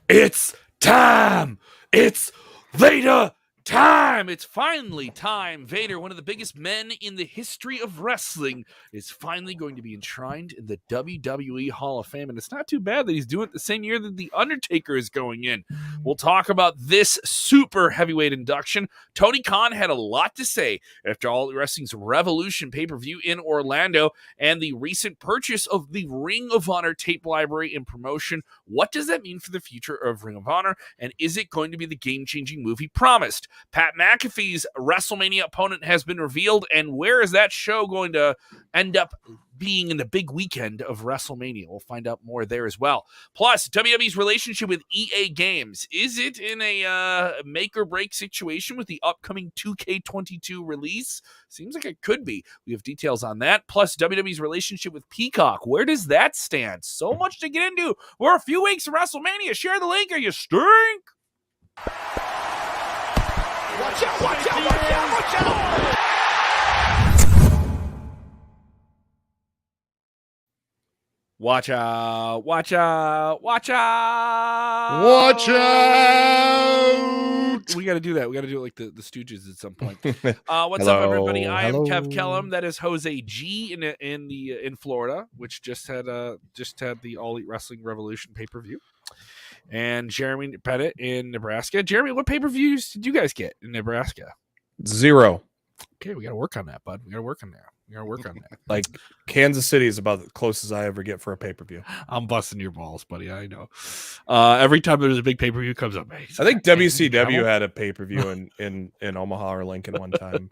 It's time. It's Vader time. It's finally time. Vader, one of the biggest men in the history of wrestling, is finally going to be enshrined in the WWE Hall of Fame. And it's not too bad that he's doing it the same year that The Undertaker is going in. We'll talk about this super heavyweight induction. Tony Khan had a lot to say after All Elite Wrestling's Revolution pay-per-view in Orlando and the recent purchase of the Ring of Honor tape library and promotion. What does that mean for the future of Ring of Honor? And is it going to be the game-changing move he promised? Pat McAfee's Wrestlemania opponent has been revealed, and where is that show going to end up being in the big weekend of WrestleMania? We'll find out more there as well. Plus, WWE's relationship with EA Games. Is it in a make-or-break situation with the upcoming 2K22 release? Seems like it could be. We have details on that. Plus, WWE's relationship with Peacock. Where does that stand? So much to get into. We're a few weeks from WrestleMania. Share the link or you stink. Watch out, watch out, watch out, watch out! Watch out, watch out, watch out. Watch out! We got to do that. We got to do it like the Stooges at some point. What's up, everybody? I am Kev Kellam. That is Jose G in Florida, which just had the All Elite Wrestling Revolution pay-per-view. And Jeremy Bennett in Nebraska. Jeremy, what pay-per-views did you guys get in Nebraska? 0. Okay, we got to work on that, bud. We got to work on that. Like Kansas City is about the closest I ever get for a pay-per-view. I'm busting your balls, buddy. I know. Every time there's a big pay-per-view comes up, hey, I think WCW had a pay-per-view in Omaha or Lincoln one time.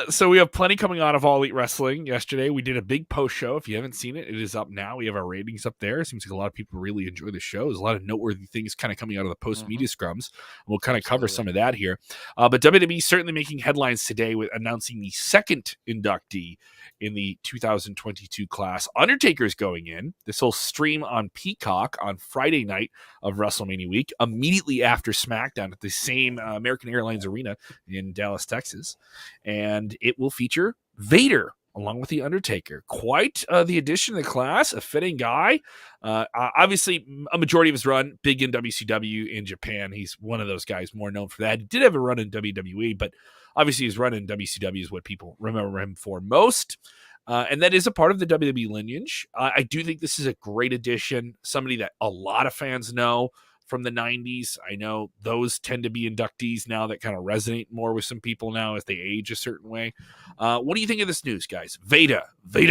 So we have plenty coming out of All Elite Wrestling. Yesterday, we did a big post show. If you haven't seen it, it is up now. We have our ratings up there. It seems like a lot of people really enjoy the show. There's a lot of noteworthy things kind of coming out of the post-media scrums. We'll kind of cover some of that here. But WWE certainly making headlines today with announcing the second inductee in the 2022 class. Undertaker's going in. This will stream on Peacock on Friday night of WrestleMania week, immediately after SmackDown at the same American Airlines Arena in Dallas, Texas. And it will feature Vader along with The Undertaker. Quite the addition to the class, a fitting guy. Obviously, a majority of his run, big in WCW in Japan. He's one of those guys more known for that. He did have a run in WWE, but obviously his run in WCW is what people remember him for most. And that is a part of the WWE lineage. I do think this is a great addition, somebody that a lot of fans know from the 90s. I know those tend to be inductees now that kind of resonate more with some people now as they age a certain way. What do you think of this news, guys? Vader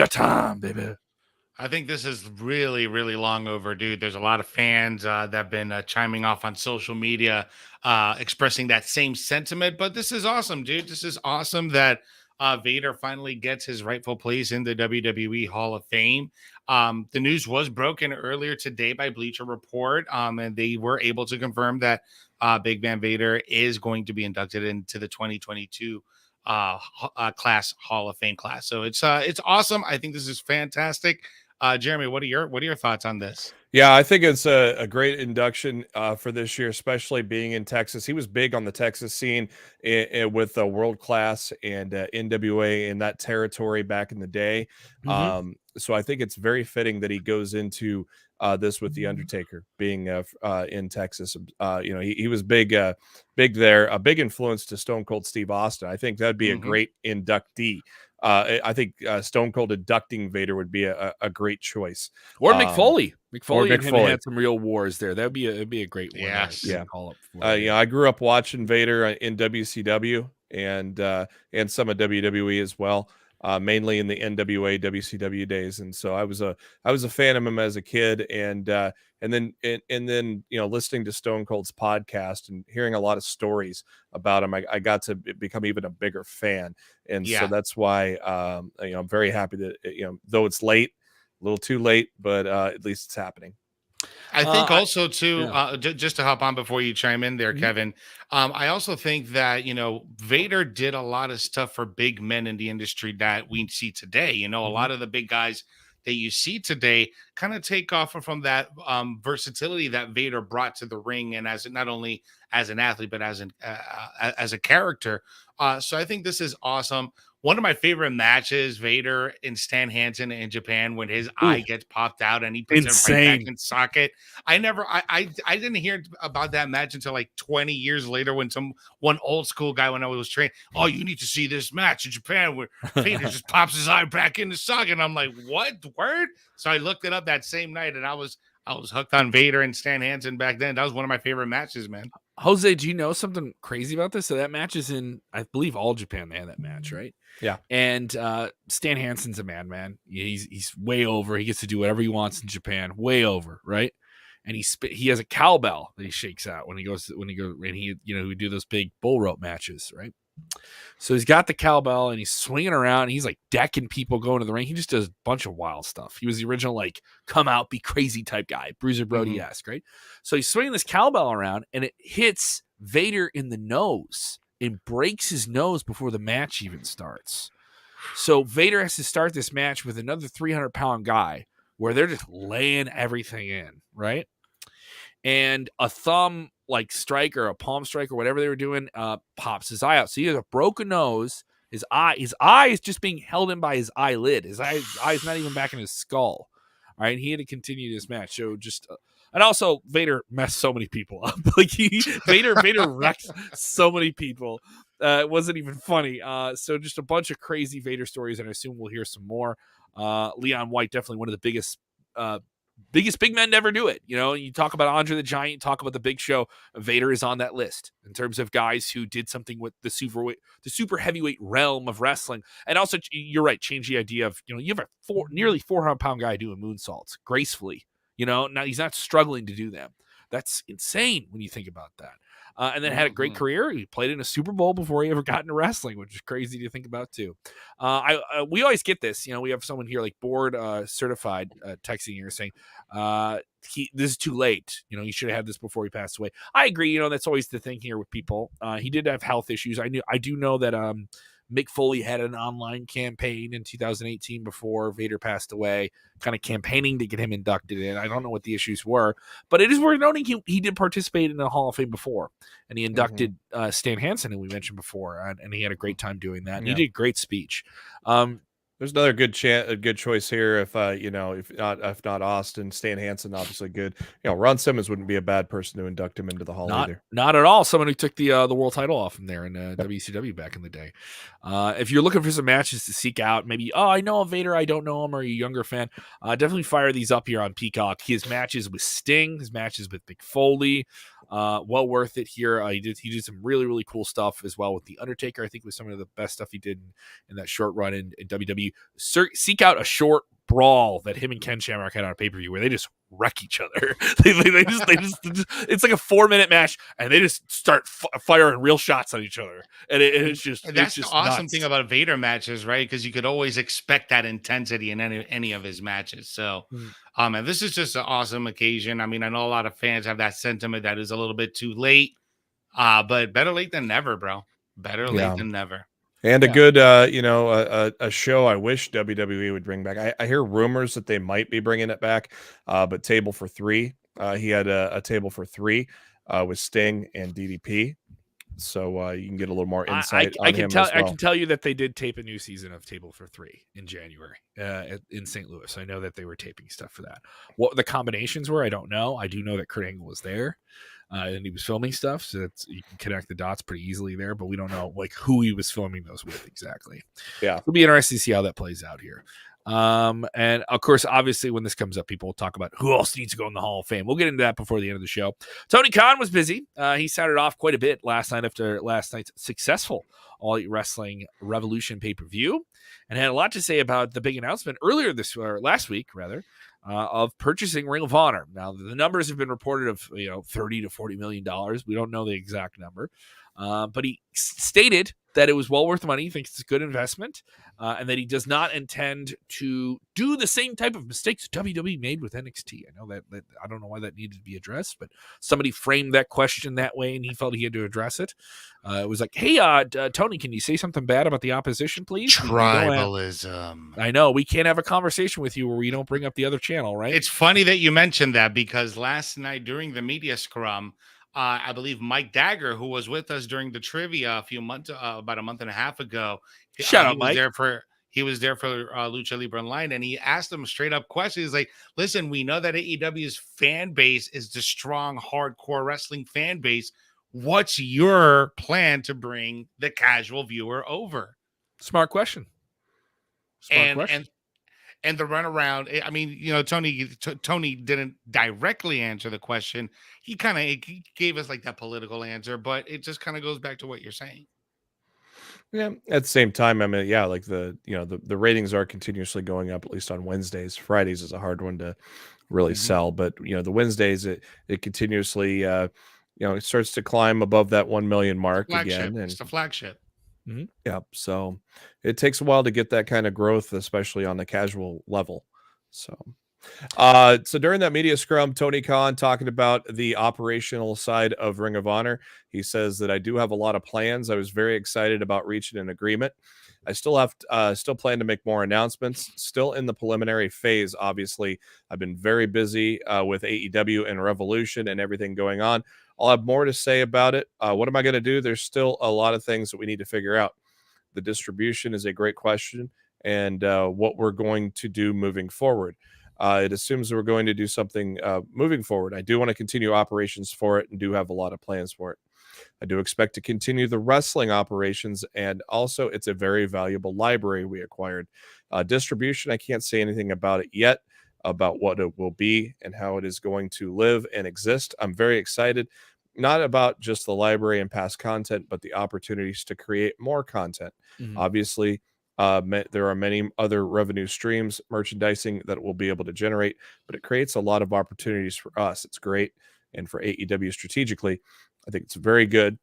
time, baby. I think this is really, really long overdue. There's a lot of fans that have been chiming off on social media, expressing that same sentiment. But this is awesome, dude. This is awesome that Vader finally gets his rightful place in the WWE Hall of Fame. The news was broken earlier today by Bleacher Report, and they were able to confirm that Big Van Vader is going to be inducted into the 2022 class Hall of Fame class. So it's awesome. I think this is fantastic. Jeremy, what are your thoughts on this? Yeah, I think it's a great induction for this year, especially being in Texas. He was big on the Texas scene with World Class and NWA in that territory back in the day. Mm-hmm. So I think it's very fitting that he goes into this with The Undertaker being in Texas. He was big there, a big influence to Stone Cold Steve Austin. I think that'd be a great inductee. I think Stone Cold inducting Vader would be a great choice. Or Mick Foley. Or and him had some real wars there. It'd be a great one. Yes. Yeah. Call up for I grew up watching Vader in WCW and some of WWE as well. Mainly in the NWA WCW days, and so I was a fan of him as a kid, and then listening to Stone Cold's podcast and hearing a lot of stories about him, I got to become even a bigger fan, and so that's why I'm very happy that though it's late, a little too late, but at least it's happening. I think also too, just to hop on before you chime in there, Kevin. I also think that Vader did a lot of stuff for big men in the industry that we see today. A lot of the big guys that you see today kind of take off from that versatility that Vader brought to the ring, and as not only as an athlete but as a character. So I think this is awesome. one of my favorite matches, Vader and Stan Hansen in Japan, when his eye gets popped out and he puts it right back in socket. I didn't hear about that match until like 20 years later when one old school guy when I was trained. Oh, you need to see this match in Japan where Vader just pops his eye back in the socket. And I'm like, what word? So I looked it up that same night, and I was hooked on Vader and Stan Hansen back then. That was one of my favorite matches, man. Jose, do you know something crazy about this? So that match is in, I believe, all Japan. They had that match, right? Yeah. And Stan Hansen's a madman. He's way over. He gets to do whatever he wants in Japan. Way over, right? And he has a cowbell that he shakes out when he we do those big bull rope matches, right? So he's got the cowbell and he's swinging around. And he's like decking people going to the ring. He just does a bunch of wild stuff. He was the original like come out, be crazy type guy, Bruiser Brody-esque, right? So he's swinging this cowbell around and it hits Vader in the nose and breaks his nose before the match even starts. So Vader has to start this match with another 300-pound guy where they're just laying everything in, right? And a thumb like strike or a palm strike or whatever they were doing pops his eye out. So he has a broken nose. His eye is just being held in by his eyelid. His eye's not even back in his skull. All right, he had to continue this match. So just and also Vader messed so many people up. Like Vader wrecked so many people. It wasn't even funny. So just a bunch of crazy Vader stories, and I assume we'll hear some more. Leon White, definitely one of the biggest big men to ever do it. You know, you talk about Andre the Giant, talk about the Big Show. Vader is on that list in terms of guys who did something with the super heavyweight realm of wrestling. And also, you're right, change the idea of, you have a nearly 400-pound guy doing moonsaults gracefully. Now he's not struggling to do them. That's insane when you think about that. And then had a great career. He played in a Super Bowl before he ever got into wrestling, which is crazy to think about too. We always get this. We have someone here like board certified texting here saying, this is too late. You should have had this before he passed away. I agree. That's always the thing here with people. He did have health issues. I do know that Mick Foley had an online campaign in 2018 before Vader passed away, kind of campaigning to get him inducted in. I don't know what the issues were, but it is worth noting he did participate in the Hall of Fame before, and he inducted Stan Hansen, who we mentioned before, and he had a great time doing that. And he did a great speech. There's another good choice here. If not Austin, Stan Hansen, obviously good. Ron Simmons wouldn't be a bad person to induct him into the Hall either. Not at all. Someone who took the world title off him there in WCW back in the day. If you're looking for some matches to seek out, maybe I know a Vader, I don't know him, or a younger fan, definitely fire these up here on Peacock. His matches with Sting, his matches with Mick Foley. Well worth it here. He did some really, really cool stuff as well with The Undertaker. I think was some of the best stuff he did in that short run in WWE. Seek out a short brawl that him and Ken Shamrock had on a pay-per-view where they just wreck each other. they just it's like a 4-minute match and they just start firing real shots on each other. And it's just the awesome thing about Vader matches, right? Because you could always expect that intensity in any of his matches. So and this is just an awesome occasion. I mean, I know a lot of fans have that sentiment that is a little bit too late. But better late than never, bro. Better late than never. And a good, a show I wish WWE would bring back. I hear rumors that they might be bringing it back, but Table for Three. He had a Table for Three with Sting and DDP. So you can get a little more insight on him as well. I can tell you that they did tape a new season of Table for Three in January in St. Louis. I know that they were taping stuff for that. What the combinations were, I don't know. I do know that Kurt Angle was there. And he was filming stuff, so you can connect the dots pretty easily there, but we don't know who he was filming those with exactly. Yeah, it'll be interesting to see how that plays out here. And of course, obviously, when this comes up, people will talk about who else needs to go in the Hall of Fame. We'll get into that before the end of the show. Tony Khan was busy. He started off quite a bit last night after last night's successful All Elite Wrestling Revolution pay-per-view, and had a lot to say about the big announcement last week, of purchasing Ring of Honor. Now, the numbers have been reported of $30 to $40 million. We don't know the exact number, but he stated that it was well worth the money. He thinks it's a good investment, and that he does not intend to do the same type of mistakes WWE made with NXT. I know that I don't know why that needed to be addressed, but somebody framed that question that way, and he felt he had to address it. It was like, hey, Tony, can you say something bad about the opposition, please? Tribalism. I know. We can't have a conversation with you where we don't bring up the other channel, right? It's funny that you mentioned that because last night during the media scrum, I believe Mike Dagger, who was with us during the trivia about a month and a half ago, Shout out, he was Mike. there for Lucha Libre Online, and he asked them straight up questions like, "Listen, we know that AEW's fan base is the strong, hardcore wrestling fan base. What's your plan to bring the casual viewer over?" Smart question. And the runaround. I mean, Tony didn't directly answer the question. He kind of gave us like that political answer, but it just kind of goes back to what you're saying. Yeah. At the same time, I mean, yeah, like the ratings are continuously going up, at least on Wednesdays. Fridays is a hard one to really sell, but the Wednesdays it continuously it starts to climb above that 1 million mark again, and it's the flagship. Yeah, so it takes a while to get that kind of growth, especially on the casual level. So during that media scrum, Tony Khan talking about the operational side of Ring of Honor. He says that I do have a lot of plans. I was very excited about reaching an agreement. I still plan to make more announcements. Still in the preliminary phase. Obviously, I've been very busy with AEW and Revolution and everything going on. I'll have more to say about it. What am I going to do? There's still a lot of things that we need to figure out. The distribution is a great question, and what we're going to do moving forward. It assumes that we're going to do something moving forward. I do want to continue operations for it and do have a lot of plans for it. I do expect to continue the wrestling operations, and also it's a very valuable library we acquired. Distribution, I can't say anything about it yet, about what it will be and how it is going to live and exist. I'm very excited, not about just the library and past content, but the opportunities to create more content. Obviously, there are many other revenue streams, merchandising that we'll be able to generate, but it creates a lot of opportunities for us. It's great. And for AEW strategically, I think it's very good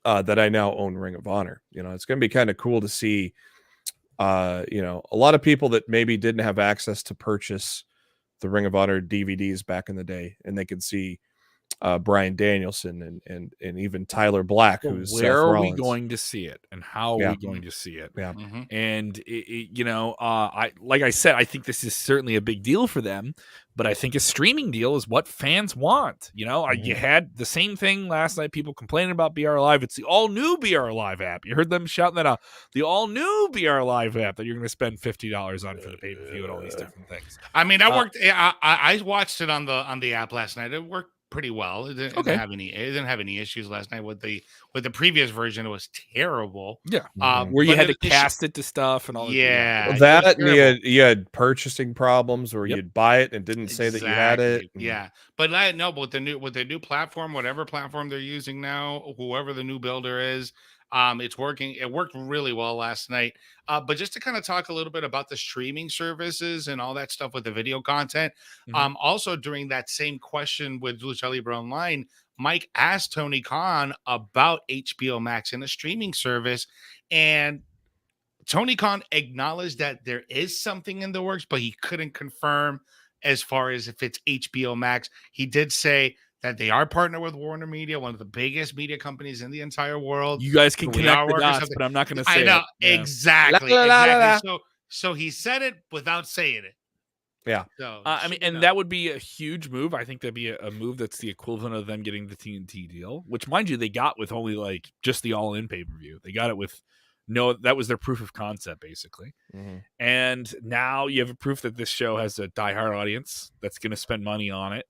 that I now own Ring of Honor. It's going to be kind of cool to see, a lot of people that maybe didn't have access to purchase the Ring of Honor DVDs back in the day, and they could see Bryan Danielson and even Tyler Black, who's where Seth are Rollins. we going to see it, and how are we going to see it? Yeah. And like I said, I think this is certainly a big deal for them, but I think a streaming deal is what fans want. You had the same thing last night, people complaining about BR Live. It's the all new BR Live app. You heard them shouting that out, the all new BR Live app that you're going to spend $50 on for the pay-per-view and all these different things. I mean, I watched it on the app last night. It worked pretty well. It didn't have any issues last night with the previous version. It was terrible. Yeah. Where you had to cast it to stuff and all that. Yeah. That and you had purchasing problems where you'd buy it and didn't say that you had it. Yeah. But with the new platform, whatever platform they're using now, whoever the new builder is, it's working. It worked really well last night. But just to kind of talk a little bit about the streaming services and all that stuff with the video content. Also during that same question with Lucha Libre Online, Mike asked Tony Khan about HBO Max and a streaming service, and Tony Khan acknowledged that there is something in the works, but he couldn't confirm as far as if it's HBO Max. He did say that they are partnered with Warner Media, one of the biggest media companies in the entire world. You guys can connect the dots, but I'm not going to say it. I know, it. exactly. Exactly. So he said it without saying it. Yeah. So that would be a huge move. I think that'd be a move that's the equivalent of them getting the TNT deal, which, mind you, they got with only like just the all-in pay-per-view. They got it with that was their proof of concept, basically. And now you have a proof that this show has a diehard audience that's going to spend money on it.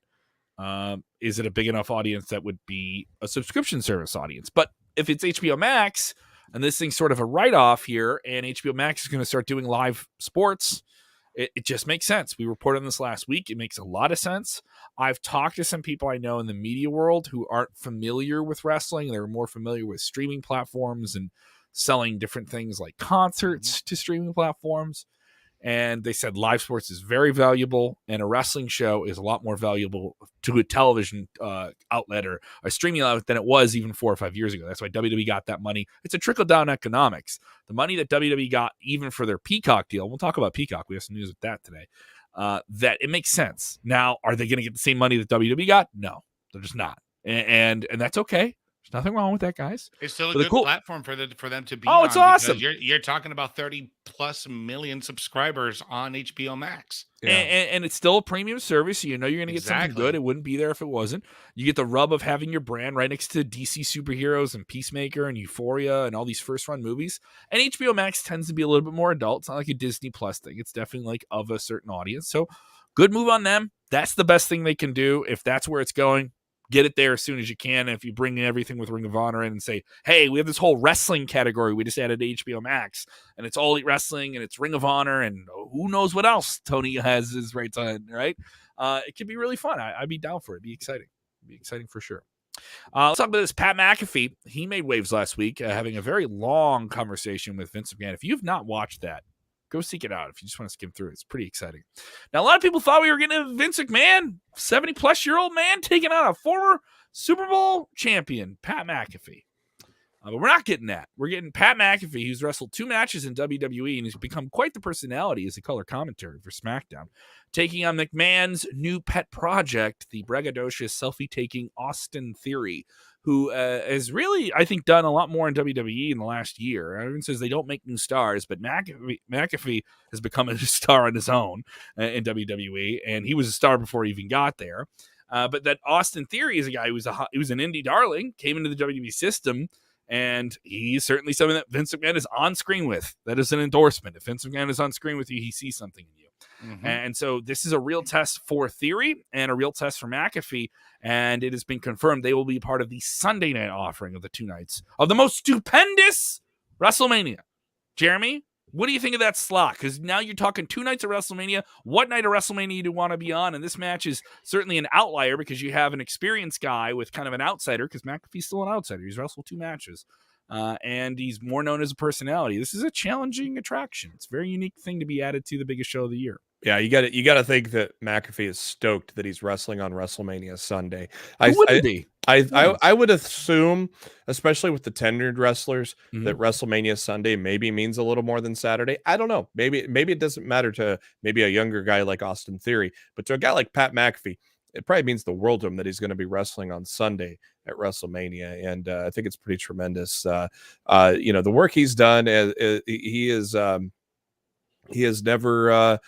Is it a big enough audience that would be a subscription service audience? But if it's HBO Max and this thing's sort of a write-off here, and HBO Max is going to start doing live sports, it just makes sense. We reported on this last week. It makes a lot of sense. I've talked to some people I know in the media world who aren't familiar with wrestling. They're more familiar with streaming platforms and selling different things like concerts to streaming platforms. And they said live sports is very valuable, and a wrestling show is a lot more valuable to a television outlet or a streaming outlet than it was even 4 or 5 years ago. That's why WWE got that money. It's a trickle-down economics. The money that WWE got even for their Peacock deal, we'll talk about Peacock. We have some news with that today, that it makes sense. Now, are they going to get the same money that WWE got? No, they're just not. And that's okay. There's nothing wrong with that, guys. It's still a But the good cool, platform for them to be oh, it's on because awesome. you're talking about 30+ million subscribers on HBO Max. Yeah. And it's still a premium service, so you know you're going to get something Exactly. good. It wouldn't be there if it wasn't. You get the rub of having your brand right next to DC superheroes and Peacemaker and Euphoria and all these first-run movies. And HBO Max tends to be a little bit more adult. It's not like a Disney Plus thing. It's definitely like of a certain audience. So good move on them. That's the best thing they can do. If that's where it's going, get it there as soon as you can. And if you bring in everything with Ring of Honor in and say, hey, we have this whole wrestling category we just added to HBO Max, and it's All Elite Wrestling, and it's Ring of Honor, and who knows what else Tony has his rights on, right? It could be really fun. I'd be down for it. It'd be exciting. It'd be exciting for sure. Let's talk about this. Pat McAfee, he made waves last week, having a very long conversation with Vince McMahon. If you've not watched that, go seek it out if you just want to skim through it. It's pretty exciting. Now, a lot of people thought we were getting a Vince McMahon, 70-plus-year-old man, taking on a former Super Bowl champion, Pat McAfee. But we're not getting that. We're getting Pat McAfee, who's wrestled 2 matches in WWE and has become quite the personality as a color commentary for SmackDown, taking on McMahon's new pet project, the braggadocious selfie-taking Austin Theory, who has really, I think, done a lot more in WWE in the last year. Everyone says they don't make new stars, but McAfee has become a star on his own in WWE, and he was a star before he even got there. But that Austin Theory is a guy who was an indie darling, came into the WWE system, and he's certainly something that Vince McMahon is on screen with. That is an endorsement. If Vince McMahon is on screen with you, he sees something in you. Mm-hmm. And so this is a real test for Theory and a real test for McAfee. And it has been confirmed they will be part of the Sunday night offering of the 2 nights of the most stupendous WrestleMania. Jeremy, what do you think of that slot? Because now you're talking 2 nights of WrestleMania. What night of WrestleMania do you want to be on? And this match is certainly an outlier because you have an experienced guy with kind of an outsider, because McAfee's still an outsider. He's wrestled 2 matches. And he's more known as a personality. This is a challenging attraction. It's a very unique thing to be added to the biggest show of the year. Yeah, you got to think that McAfee is stoked that he's wrestling on WrestleMania Sunday. Who wouldn't be? I would assume, especially with the tenured wrestlers, that WrestleMania Sunday maybe means a little more than Saturday. I don't know. Maybe it doesn't matter to maybe a younger guy like Austin Theory, but to a guy like Pat McAfee, it probably means the world to him that he's going to be wrestling on Sunday at WrestleMania, and I think it's pretty tremendous. The work he's done, he has never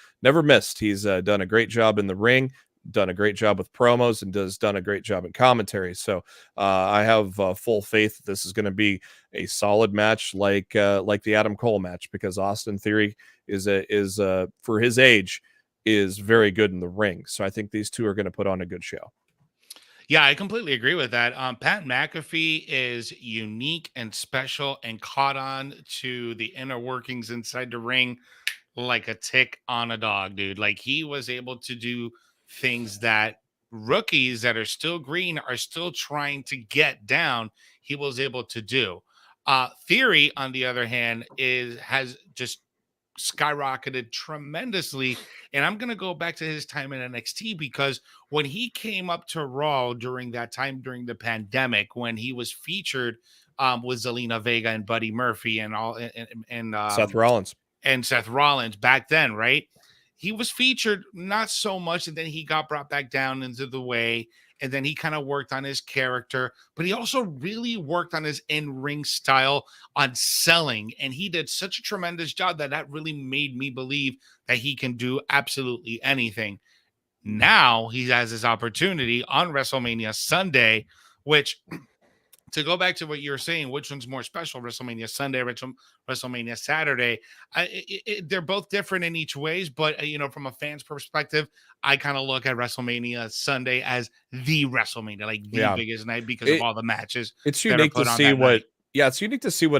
missed. He's done a great job in the ring, done a great job with promos, and done a great job in commentary. So I have full faith that this is going to be a solid match, like the Adam Cole match, because Austin Theory is for his age is very good in the ring. So I think these two are going to put on a good show. Yeah, I completely agree with that. Pat McAfee is unique and special and caught on to the inner workings inside the ring like a tick on a dog, dude. Like, he was able to do things that rookies that are still green are still trying to get down. He was able to do. Theory, on the other hand, has just skyrocketed tremendously. And I'm going to go back to his time in NXT, because when he came up to Raw during that time, during the pandemic, when he was featured with Zelina Vega and Buddy Murphy and all, and Seth Rollins back then, right? He was featured not so much, and then he got brought back down into the way, and then he kind of worked on his character, but he also really worked on his in-ring style, on selling, and he did such a tremendous job that really made me believe that he can do absolutely anything. Now he has his opportunity on WrestleMania Sunday, which, to go back to what you were saying, which one's more special, WrestleMania Sunday, WrestleMania Saturday? They're both different in each ways, but from a fan's perspective, I kind of look at WrestleMania Sunday as the WrestleMania, like the biggest night, because of all the matches. It's unique to see it's unique to see what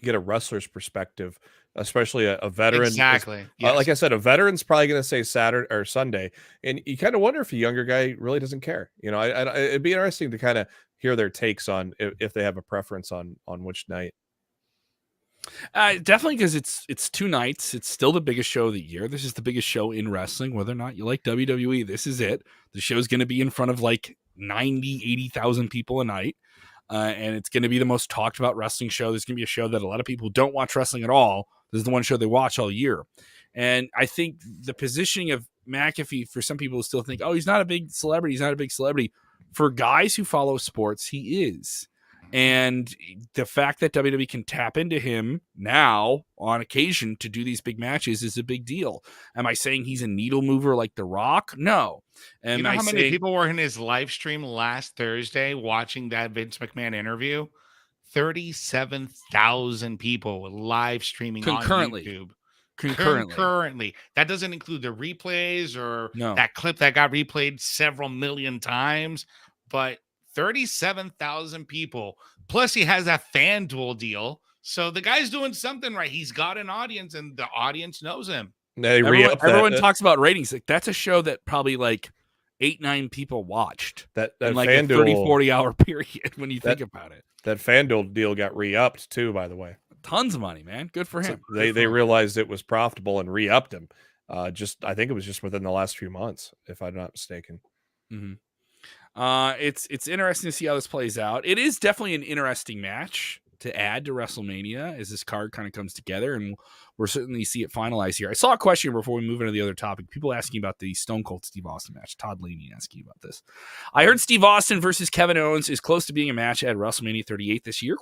get a wrestler's perspective, especially a veteran. Exactly. Yes. Like I said, a veteran's probably going to say Saturday or Sunday, and you kind of wonder if a younger guy really doesn't care. It'd be interesting to kind of hear their takes on if they have a preference on which night. Definitely, because it's 2 nights. It's still the biggest show of the year. This is the biggest show in wrestling, whether or not you like WWE. This is it. The show's going to be in front of like 90, 80,000 people a night. And it's going to be the most talked about wrestling show. There's going to be a show that a lot of people who don't watch wrestling at all, this is the one show they watch all year. And I think the positioning of McAfee, for some people who still think, oh, he's not a big celebrity. For guys who follow sports, he is. And the fact that WWE can tap into him now on occasion to do these big matches is a big deal. Am I saying he's a needle mover like The Rock? No. You Am know I how many saying people were in his live stream last Thursday watching that Vince McMahon interview? 37,000 people were live streaming concurrently? on YouTube. Concurrently. That doesn't include the replays or No. that clip that got replayed several million times, but 37,000 people. Plus, he has that FanDuel deal. So the guy's doing something right. He's got an audience, and the audience knows him. They Everyone talks about ratings. Like, that's a show that probably like 8-9 people watched that in like FanDuel, a 30-40 hour period when you think about it. That FanDuel deal got re-upped too, by the way. Tons of money, man. Good for him. So they realized it was profitable and re-upped him. I think it was just within the last few months, if I'm not mistaken. Mm-hmm. It's interesting to see how this plays out. It is definitely an interesting match to add to WrestleMania as this card kind of comes together, and we'll certainly see it finalized here. I saw a question before we move into the other topic. People asking about the Stone Cold Steve Austin match. Todd Laney asking about this. I heard Steve Austin versus Kevin Owens is close to being a match at WrestleMania 38 this year, ?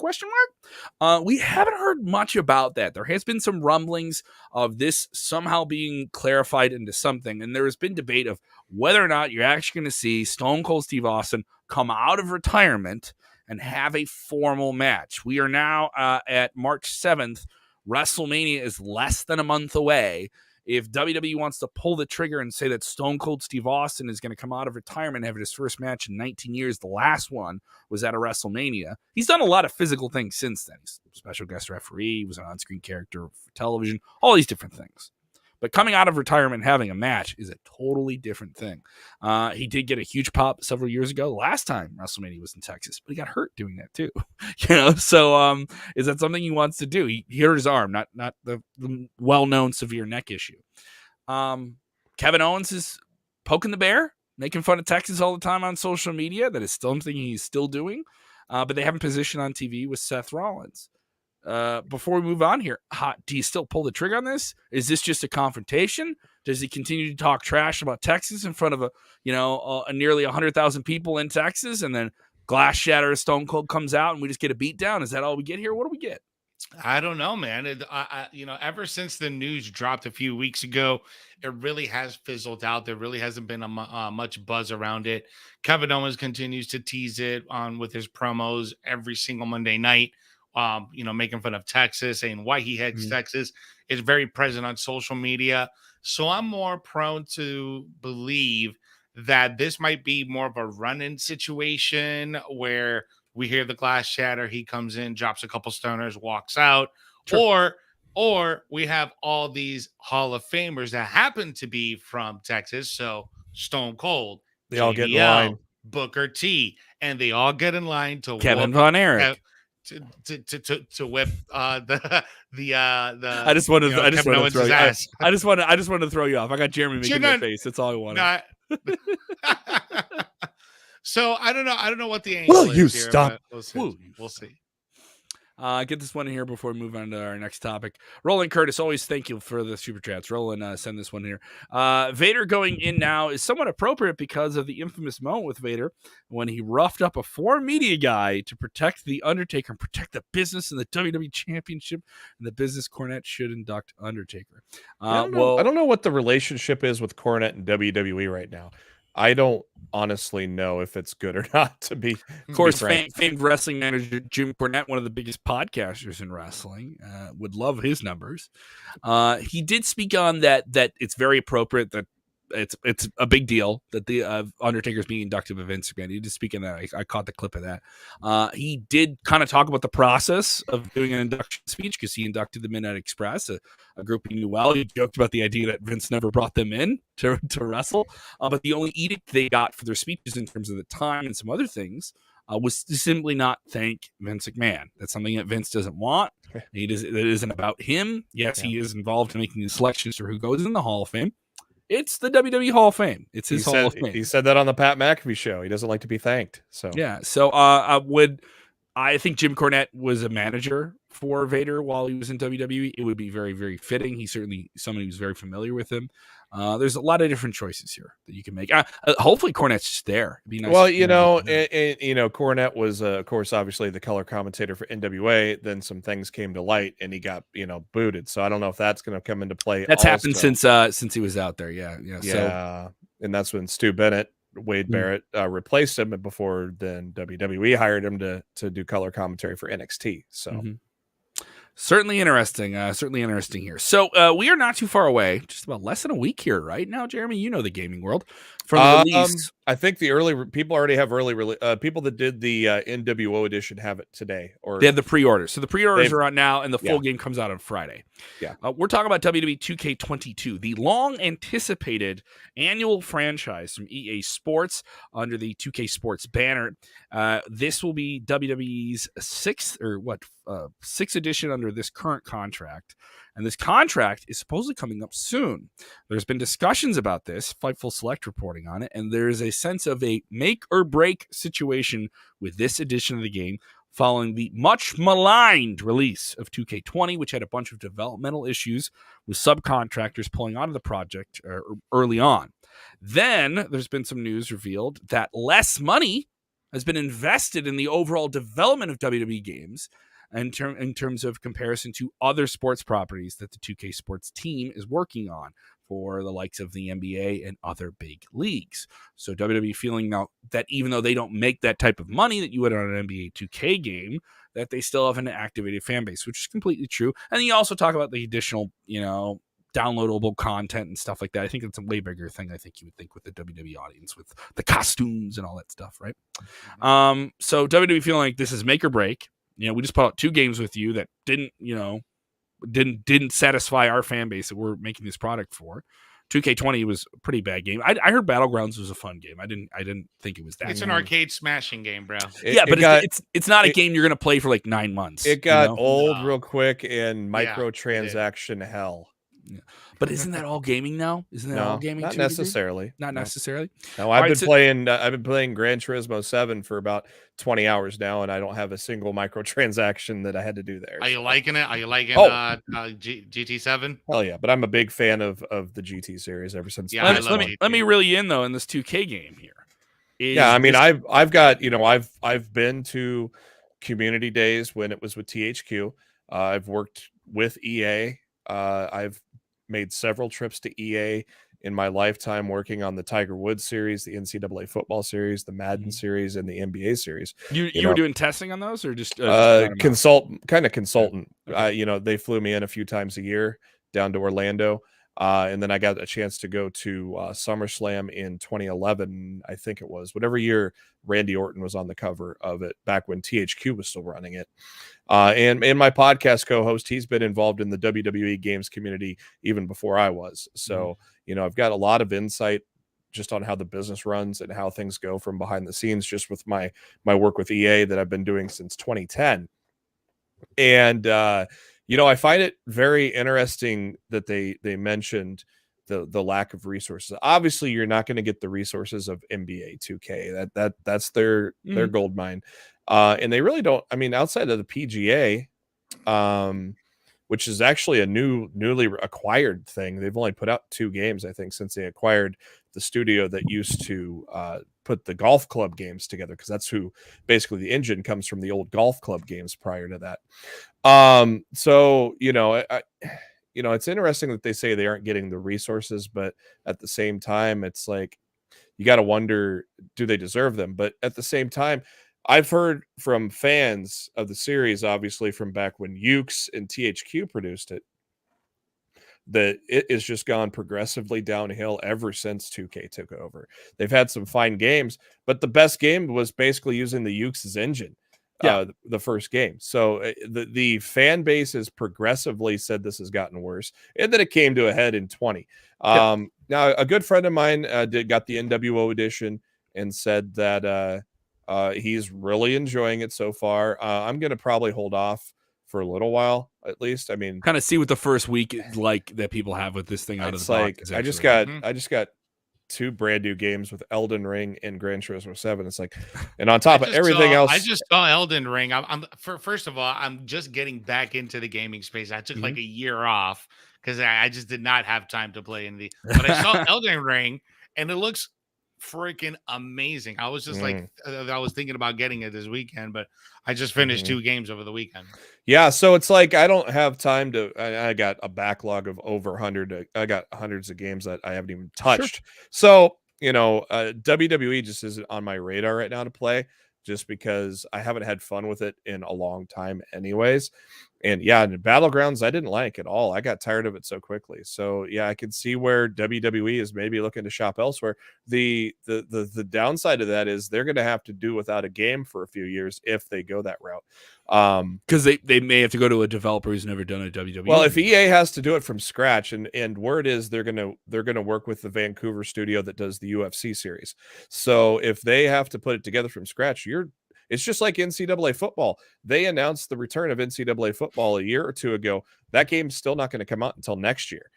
We haven't heard much about that. There has been some rumblings of this somehow being clarified into something, and there has been debate of whether or not you're actually going to see Stone Cold Steve Austin come out of retirement and have a formal match. We are now at March 7th. WrestleMania is less than a month away. If WWE wants to pull the trigger and say that Stone Cold Steve Austin is going to come out of retirement and have his first match in 19 years, the last one was at a WrestleMania. He's done a lot of physical things since then. He's a special guest referee, he was an on-screen character for television, all these different things. But coming out of retirement and having a match is a totally different thing. He did get a huge pop several years ago. Last time WrestleMania was in Texas, but he got hurt doing that too. So is that something he wants to do? He hurt his arm, not the well-known severe neck issue. Kevin Owens is poking the bear, making fun of Texas all the time on social media. That is still something he's still doing. But they have him positioned on TV with Seth Rollins. Before we move on here, do you still pull the trigger on this? Is this just a confrontation? Does he continue to talk trash about Texas in front of a nearly 100,000 people in Texas, and then glass shatter Stone Cold comes out and we just get a beat down? Is that all we get here? What do we get? I don't know, man. Ever since the news dropped a few weeks ago, it really has fizzled out. There really hasn't been much buzz around it. Kevin Owens continues to tease it on with his promos every single Monday night. Making fun of Texas, saying why he hates Texas, is very present on social media. So I'm more prone to believe that this might be more of a run-in situation where we hear the glass shatter, he comes in, drops a couple stoners, walks out, sure. or we have all these Hall of Famers that happen to be from Texas. So Stone Cold, they all get in line, Booker T, and they all get in line to Kevin Von Erich. To whip the I just wanted to throw you off. I just wanted to throw you off. I got Jeremy making my face. That's all I wanted. So I don't know what the angle is. Will you stop? We'll see. Get this one in here before we move on to our next topic. Roland Curtis, always thank you for the super chats. Roland, send this one here. Vader going in now is somewhat appropriate because of the infamous moment with Vader when he roughed up a foreign media guy to protect the Undertaker and protect the business and the WWE Championship, and the business Cornette should induct Undertaker. I don't know what the relationship is with Cornette and WWE right now. I don't honestly know if it's good or not, to be. Of course, famed wrestling manager Jim Cornette, one of the biggest podcasters in wrestling, would love his numbers. He did speak on that it's very appropriate that it's a big deal that the Undertaker's being inducted with Vince McMahon. He did speak on that. I caught the clip of that. He did kind of talk about the process of doing an induction speech because he inducted the Midnight Express, a group he knew well. He joked about the idea that Vince never brought them in to wrestle, but the only edict they got for their speeches in terms of the time and some other things was to simply not thank Vince McMahon. That's something that Vince doesn't want. It isn't about him. Yes, he is involved in making the selections for who goes in the Hall of Fame. It's the WWE Hall of Fame. It's his Hall of Fame. He said that on the Pat McAfee show. He doesn't like to be thanked. So yeah. So would I think Jim Cornette was a manager for Vader while he was in WWE. It would be very, very fitting. He's certainly somebody who's very familiar with him. There's a lot of different choices here that you can make. Hopefully, Cornette's just there. It'd be nice. Well, Cornette was, of course, obviously the color commentator for NWA. Then some things came to light, and he got booted. So I don't know if that's going to come into play. That's happened since he was out there. Yeah. So, and that's when Stu Bennett, Wade Barrett replaced him, and before then WWE hired him to do color commentary for NXT. So certainly interesting here. So we are not too far away, just about less than a week here right now, Jeremy. You know the gaming world from the release. I think the early people already have early release. People that did the NWO edition have it today, or they have the pre-orders. So the pre-orders are out now, and the full game comes out on Friday. Yeah, we're talking about WWE 2K22, the long-anticipated annual franchise from EA Sports under the 2K Sports banner. This will be WWE's sixth edition under this current contract. And this contract is supposedly coming up soon. There's been discussions about this, Fightful Select reporting on it, and there's a sense of a make or break situation with this edition of the game following the much maligned release of 2K20, which had a bunch of developmental issues with subcontractors pulling out of the project early on. Then there's been some news revealed that less money has been invested in the overall development of WWE games in terms of comparison to other sports properties that the 2K Sports team is working on for the likes of the NBA and other big leagues. So WWE feeling now that even though they don't make that type of money that you would on an NBA 2K game, that they still have an activated fan base, which is completely true. And then you also talk about the additional, downloadable content and stuff like that. I think it's a way bigger thing, I think you would think, with the WWE audience, with the costumes and all that stuff, right? So WWE feeling like this is make or break. We just put out 2 games with you that didn't satisfy our fan base that we're making this product for. 2K20 was a pretty bad game. I heard Battlegrounds was a fun game. I didn't think it was that. It's an arcade smashing game, bro. It's not a game you're gonna play for like 9 months. It got old real quick and microtransaction hell. Yeah. But isn't that all gaming now? Isn't that all gaming? Not necessarily. Not necessarily. No, I've been playing Gran Turismo 7 for about 20 hours now, and I don't have a single microtransaction that I had to do there. Are you liking it? Are you liking GT7? Hell yeah! But I'm a big fan of the GT series ever since. Yeah, let me reel you in though in this 2K game here. I've been to community days when it was with THQ. I've worked with EA. I've made several trips to EA in my lifetime working on the Tiger Woods series, the NCAA football series, the Madden series, and the NBA series. You were doing testing on those, or just consultant? They flew me in a few times a year down to Orlando. And then I got a chance to go to SummerSlam in 2011, I think it was, whatever year Randy Orton was on the cover of it, back when THQ was still running it. And my podcast co-host, he's been involved in the WWE games community even before I was. So, I've got a lot of insight just on how the business runs and how things go from behind the scenes, just with my work with EA that I've been doing since 2010. And, I find it very interesting that they mentioned the lack of resources. Obviously, you're not going to get the resources of NBA 2K. That's their gold mine. And they really don't. I mean, outside of the PGA, which is actually a newly acquired thing. They've only put out 2 games, I think, since they acquired the studio that used to put the golf club games together, because that's who basically the engine comes from, the old golf club games prior to that. It's interesting that they say they aren't getting the resources, but at the same time, it's like you got to wonder, do they deserve them? But at the same time, I've heard from fans of the series, obviously from back when Ukes and THQ produced it, that it has just gone progressively downhill ever since 2K took over. They've had some fine games, but the best game was basically using the Ukes' engine. The first game. So the fan base has progressively said this has gotten worse, and then it came to a head in 20. Now a good friend of mine got the NWO edition and said that he's really enjoying it so far. I'm going to probably hold off for a little while, at least. I mean, kind of see what the first week like that people have with this thing out of the box. I just got 2 brand new games with Elden Ring and Gran Turismo 7. It's like, and on top of everything else, I just saw Elden Ring. First of all, I'm just getting back into the gaming space. I took like a year off because I just did not have time to play in the. But I saw Elden Ring, and it looks freaking amazing. I was just like, I was thinking about getting it this weekend, but I just finished 2 games over the weekend. Yeah, so it's like I don't have time to. I got a backlog of over 100. I got hundreds of games that I haven't even touched. So WWE just isn't on my radar right now to play, just because I haven't had fun with it in a long time, anyways. And yeah, the Battlegrounds I didn't like at all. I got tired of it so quickly. So yeah, I can see where WWE is maybe looking to shop elsewhere. The downside of that is they're going to have to do without a game for a few years if they go that route. Because they may have to go to a developer who's never done a WWE. Well, if EA has to do it from scratch, and word is they're gonna work with the Vancouver studio that does the UFC series. So if they have to put it together from scratch, it's just like NCAA football. They announced the return of NCAA football a year or 2 ago. That game's still not going to come out until next year.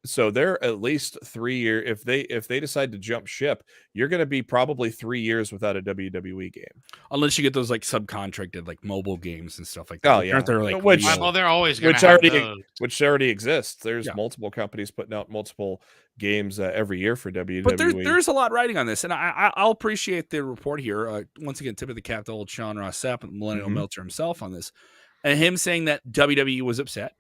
So they're at least 3 years. If they decide to jump ship, you're going to be probably 3 years without a WWE game, unless you get those like subcontracted like mobile games and stuff like that. Oh yeah, they're like they're always going to have those. Which already exists. There's multiple companies putting out multiple games every year for WWE. But there's a lot riding on this, and I'll appreciate the report here. Once again, tip of the cap to old Sean Ross Sapp, Millennial Meltzer himself on this, and him saying that WWE was upset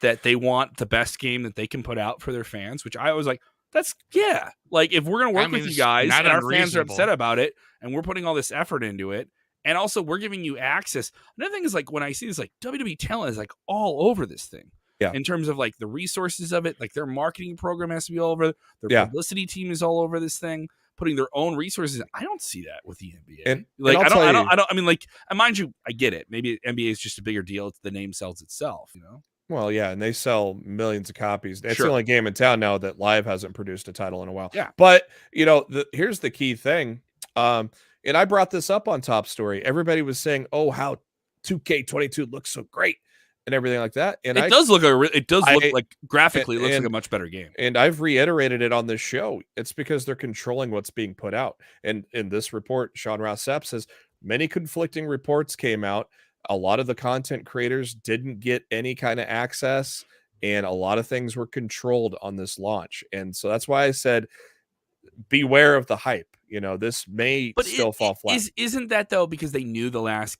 that they want the best game that they can put out for their fans, which I was like, like if we're going to work with you guys and our fans are upset about it and we're putting all this effort into it, and also we're giving you access. Another thing is like when I see this, like WWE talent is like all over this thing. Yeah. In terms of like the resources of it, like their marketing program has to be all over, their publicity team is all over this thing, putting their own resources. I don't see that with the NBA. And I mean, like, mind you, I get it. Maybe NBA is just a bigger deal. The name sells itself, you know? Well, yeah, and they sell millions of copies. It's the only game in town now that Live hasn't produced a title in a while. Yeah. But, here's the key thing. And I brought this up on Top Story. Everybody was saying, oh, how 2K22 looks so great and everything like that. And it does look like graphically, it looks like a much better game. And I've reiterated it on this show. It's because they're controlling what's being put out. And in this report, Sean Ross Sapp says many conflicting reports came out. A lot of the content creators didn't get any kind of access, and a lot of things were controlled on this launch. And so that's why I said, beware of the hype. This may still fall flat. Isn't that though, because they knew the last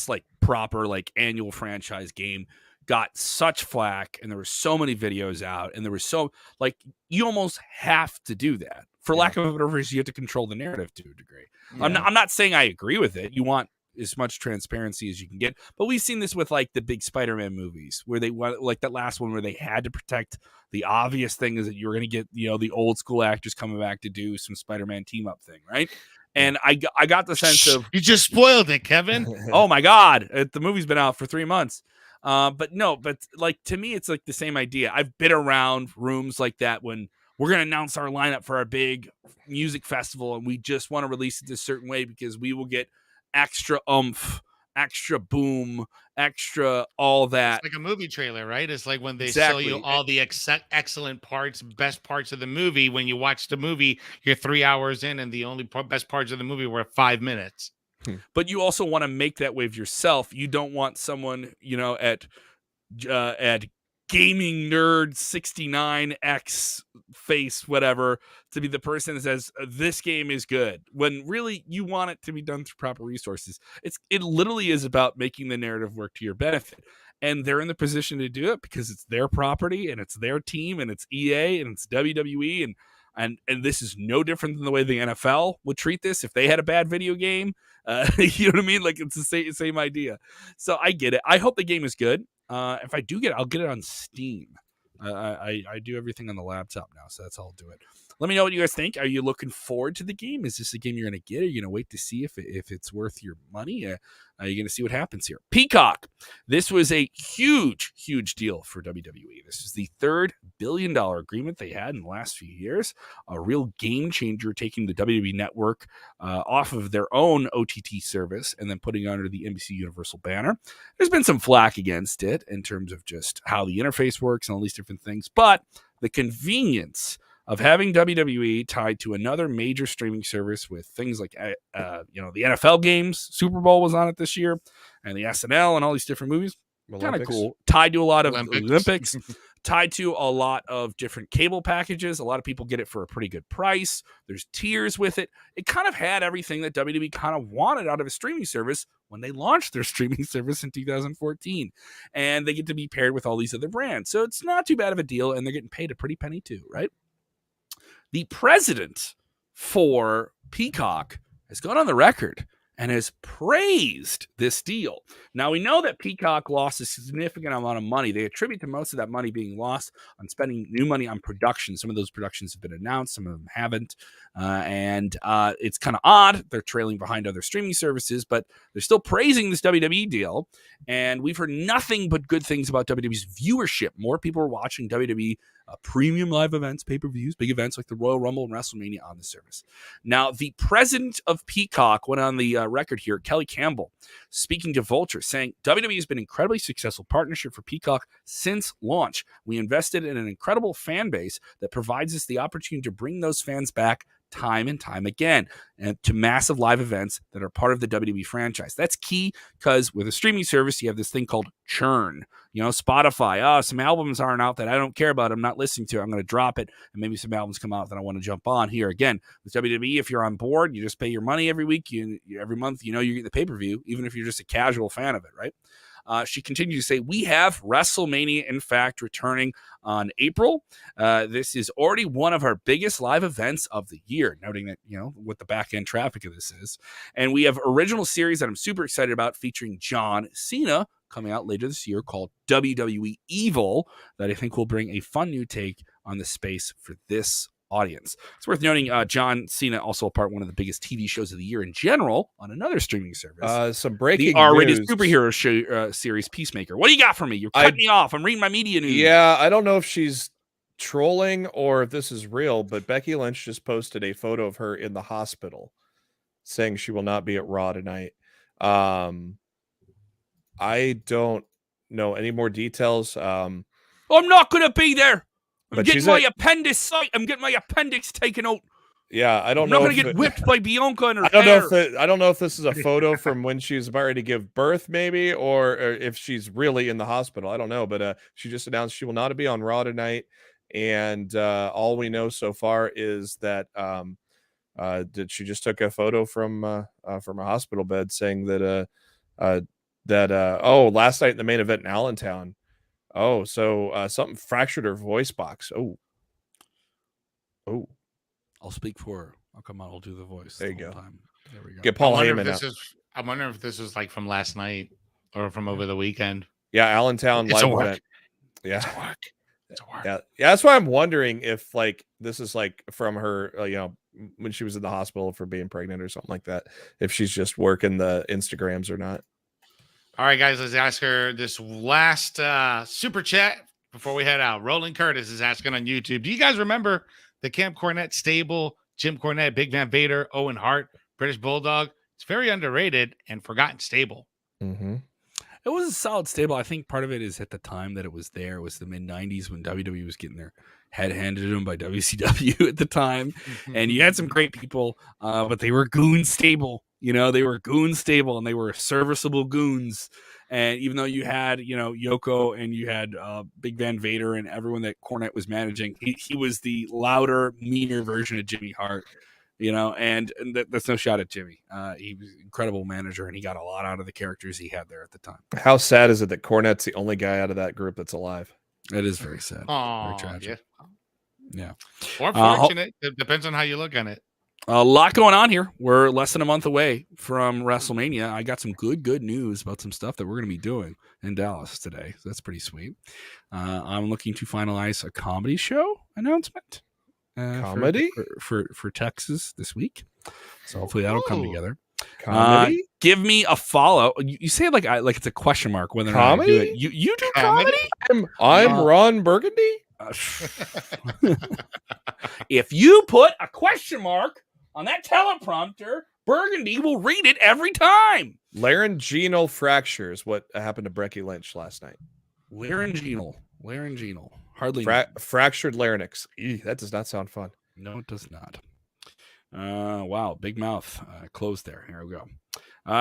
like proper like annual franchise game got such flack, and there were so many videos out, and there was so like you almost have to do that for lack of a better phrase. You have to control the narrative to a degree. Yeah. I'm not saying I agree with it. You want as much transparency as you can get, but we've seen this with like the big Spider-Man movies where they want, like that last one where they had to protect the obvious thing is that you were going to get the old school actors coming back to do some Spider-Man team up thing, right? And I got the sense of you just spoiled it, Kevin. Oh my god, the movie's been out for 3 months. But like to me it's like the same idea. I've been around rooms like that when we're going to announce our lineup for our big music festival and we just want to release it this certain way because we will get extra oomph, extra boom, extra all that. It's like a movie trailer, right? It's like when they sell you all the excellent parts, best parts of the movie. When you watch the movie, you're 3 hours in, and the only best parts of the movie were 5 minutes. But you also want to make that wave yourself. You don't want someone, at Gaming Nerd 69X face whatever to be the person that says this game is good, when really you want it to be done through proper resources. It literally is about making the narrative work to your benefit, and they're in the position to do it because it's their property and it's their team and it's EA and it's WWE and this is no different than the way the NFL would treat this if they had a bad video game. You know what I mean? Like it's the same idea. So I get it. I hope the game is good. If I do get it, I'll get it on Steam. I do everything on the laptop now, so that's how I'll do it. Let me know what you guys think. Are you looking forward to the game? Is this a game you're going to get? Are you going to wait to see if it's worth your money? Are you going to see what happens here? Peacock. This was a huge, huge deal for WWE. This is the $3 billion agreement they had in the last few years. A real game changer, taking the WWE network off of their own OTT service and then putting it under the NBC Universal banner. There's been some flack against it in terms of just how the interface works and all these different things, but the convenience of having WWE tied to another major streaming service with things like, the NFL games. Super Bowl was on it this year, and the SNL and all these different movies. Kind of cool. Tied to a lot of Olympics. Tied to a lot of different cable packages. A lot of people get it for a pretty good price. There's tiers with it. It kind of had everything that WWE kind of wanted out of a streaming service when they launched their streaming service in 2014. And they get to be paired with all these other brands. So it's not too bad of a deal, and they're getting paid a pretty penny too, right? The president for Peacock has gone on the record and has praised this deal. Now, we know that Peacock lost a significant amount of money. They attribute to most of that money being lost on spending new money on production. Some of those productions have been announced, some of them haven't. And it's kind of odd. They're trailing behind other streaming services, but they're still praising this WWE deal. And we've heard nothing but good things about WWE's viewership. More people are watching WWE premium live events, pay-per-views, big events like the Royal Rumble and Wrestlemania on the service. Now, the president of Peacock went on the record here, Kelly Campbell, speaking to Vulture, saying, WWE has been an incredibly successful partnership for Peacock since launch. We invested in an incredible fan base that provides us the opportunity to bring those fans back time and time again, and to massive live events that are part of the WWE franchise. That's key because with a streaming service, you have this thing called churn. Spotify, some albums aren't out that I don't care about, I'm not listening to, I'm going to drop it, and maybe some albums come out that I want to jump on. Here again, with WWE, if you're on board, you just pay your money every week, every month, you get the pay-per-view, even if you're just a casual fan of it, right? She continued to say, we have WrestleMania, in fact, returning on April. This is already one of our biggest live events of the year, noting that, what the back-end traffic of this is. And we have original series that I'm super excited about featuring John Cena coming out later this year called WWE Evil that I think will bring a fun new take on the space for this audience. It's worth noting John Cena also a part one of the biggest TV shows of the year in general on another streaming service. Some breaking the R-rated news. Superhero series Peacemaker. What do you got for me? You're cutting me off. I'm reading my media news. Yeah, I don't know if she's trolling or if this is real, but Becky Lynch just posted a photo of her in the hospital saying she will not be at Raw tonight. I don't know any more details. I'm not going to be there. I'm But getting my appendix. I'm getting my appendix taken out. Yeah, I don't I'm know. not going to get whipped by Bianca and her I don't hair. know I don't know if this is a photo from when she was about ready to give birth, maybe, or if she's really in the hospital. I don't know, but she just announced she will not be on Raw tonight, and all we know so far is that she just took a photo from a hospital bed saying that last night in the main event in Allentown. Oh, so something fractured her voice box. Oh. I'll speak for her. I'll come on. I'll do the voice. There you go. Time. There we go. Get Paul Heyman out. I wonder if this was like from last night or from over the weekend. Yeah, Allentown live event. Yeah. It's a work. Yeah. That's why I'm wondering if this is from her, when she was in the hospital for being pregnant or something like that. If she's just working the Instagrams or not. All right, guys, let's ask her this last super chat before we head out. Roland Curtis is asking on YouTube, do you guys remember the Camp Cornette stable, Jim Cornette, Big Van Vader, Owen Hart, British Bulldog? It's very underrated and forgotten stable. Mm-hmm. It was a solid stable. I think part of it is at the time that it was there. It was the mid-'90s when WWE was getting their head handed to them by WCW at the time. And you had some great people, but they were goon stable. They were goon stable and they were serviceable goons. And even though you had, Yoko and you had Big Van Vader and everyone that Cornette was managing, he was the louder, meaner version of Jimmy Hart. And that's no shot at Jimmy. He was an incredible manager, and he got a lot out of the characters he had there at the time. How sad is it that Cornette's the only guy out of that group that's alive? It is very sad. Very tragic. Yeah. Or fortunate. It depends on how you look at it. A lot going on here. We're less than a month away from WrestleMania. I got some good news about some stuff that we're going to be doing in Dallas today. So that's pretty sweet. I'm looking to finalize a comedy show announcement. Comedy for Texas this week, so hopefully that'll come together. Comedy. Give me a follow. You say it like it's a question mark whether comedy? or not I do it. You do comedy? I'm Ron Burgundy. If you put a question mark on that teleprompter, Burgundy will read it every time. Laryngeal fractures. What happened to Becky Lynch last night? Laryngeal. Hardly. Fractured larynx. That does not sound fun. No, it does not. Wow, big mouth. Closed there. Here we go.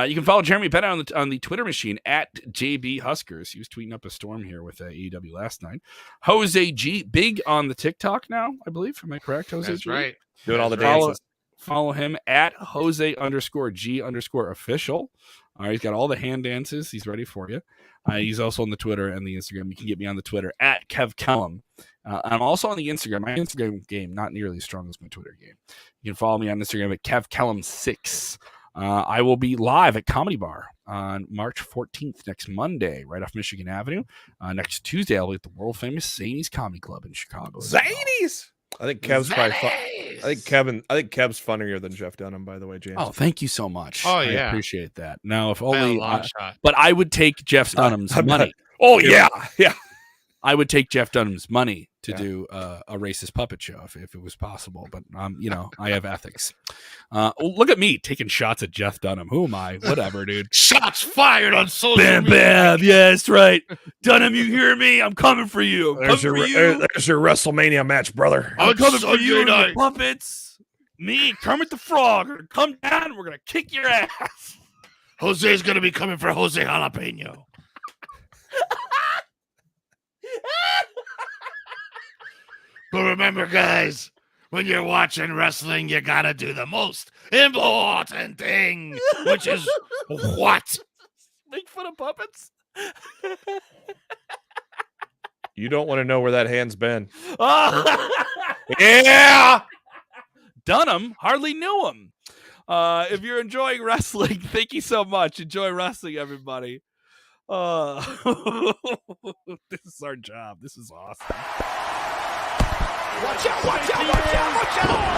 You can follow Jeremy Bennett on the Twitter machine at JB Huskers. He was tweeting up a storm here with AEW last night. Jose G, big on the TikTok now, I believe. Am I correct, Jose That's G? right. Doing all the dances. Follow him at Jose_G_official. All right, he's got all the hand dances. He's ready for you. He's also on the Twitter and the Instagram. You can get me on the Twitter at Kellam. I'm also on the Instagram. My Instagram game not nearly as strong as my Twitter game. You can follow me on Instagram at KevKellam6. I will be live at Comedy Bar on March 14th, next Monday, right off Michigan Avenue. Next Tuesday, I'll be at the world famous Zanies Comedy Club in Chicago. Zanies. I think Kev's probably fun. I think Kev's funnier than Jeff Dunham, by the way, James. Oh, thank you so much. Oh, I yeah. appreciate that. Now, if only, shot. but I would take Jeff Dunham's money. Oh, yeah. I would take Jeff Dunham's money to do a racist puppet show if it was possible. But I have ethics. Look at me taking shots at Jeff Dunham. Who am I? Whatever, dude. Shots fired on social Bam, media. bam. Yeah, that's right. Dunham, you hear me? I'm coming for you. There's your WrestleMania match, brother. I'm coming for Sunday you and night. your puppets. Me, Kermit the Frog, are gonna come down and we're going to kick your ass. Jose's going to be coming for Jose Jalapeno. But remember, guys, when you're watching wrestling, you got to do the most important thing, which is what? Make fun of puppets? You don't want to know where that hand's been. Yeah. Dunham hardly knew him. If you're enjoying wrestling, thank you so much. Enjoy wrestling, everybody. This is our job. This is awesome. Watch out, watch out, watch out, watch out!